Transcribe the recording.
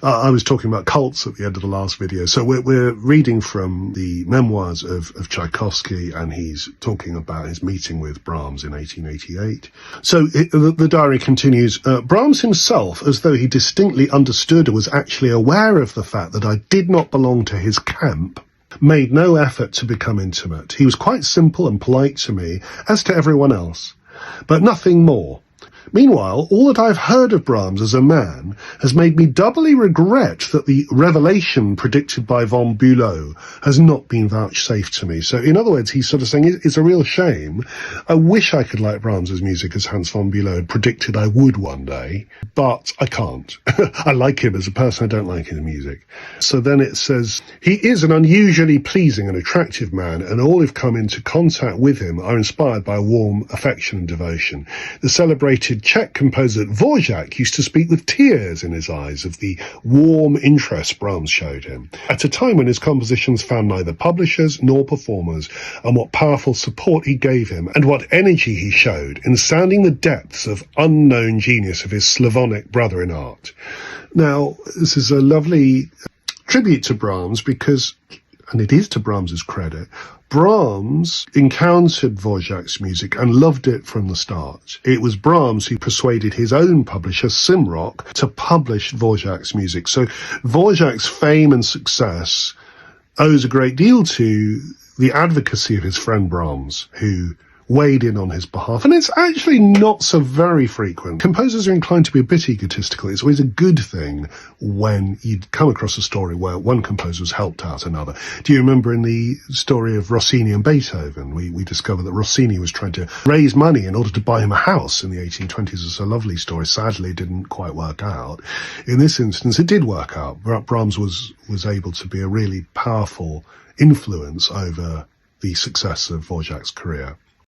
I was talking about cults at the end of the last video. So we're reading from the memoirs of Tchaikovsky, and he's talking about his meeting with Brahms in 1888. So the diary continues, Brahms himself, as though he distinctly understood or was actually aware of the fact that I did not belong to his camp, made no effort to become intimate. He was quite simple and polite to me, as to everyone else, but nothing more. Meanwhile, all that I've heard of Brahms as a man has made me doubly regret that the revelation predicted by von Bülow has not been vouchsafed to me. So, in other words, he's sort of saying it's a real shame. I wish I could like Brahms's music as Hans von Bülow had predicted I would one day, but I can't. I like him as a person, I don't like his music. So then it says, he is an unusually pleasing and attractive man, and all who've come into contact with him are inspired by warm affection and devotion. The celebrated Czech composer Dvořák used to speak with tears in his eyes of the warm interest Brahms showed him, at a time when his compositions found neither publishers nor performers, and what powerful support he gave him, and what energy he showed in sounding the depths of unknown genius of his Slavonic brother in art. Now, this is a lovely tribute to Brahms because, and it is to Brahms's credit, Brahms encountered Dvořák's music and loved it from the start. It was Brahms who persuaded his own publisher, Simrock, to publish Dvořák's music. So Dvořák's fame and success owes a great deal to the advocacy of his friend Brahms, who weighed in on his behalf. And it's actually not so very frequent. Composers are inclined to be a bit egotistical. It's always a good thing when you come across a story where one composer has helped out another. Do you remember in the story of Rossini and Beethoven, we discovered that Rossini was trying to raise money in order to buy him a house in the 1820s. It's a lovely story. Sadly, it didn't quite work out. In this instance, it did work out. Brahms was able to be a really powerful influence over the success of Dvořák's career.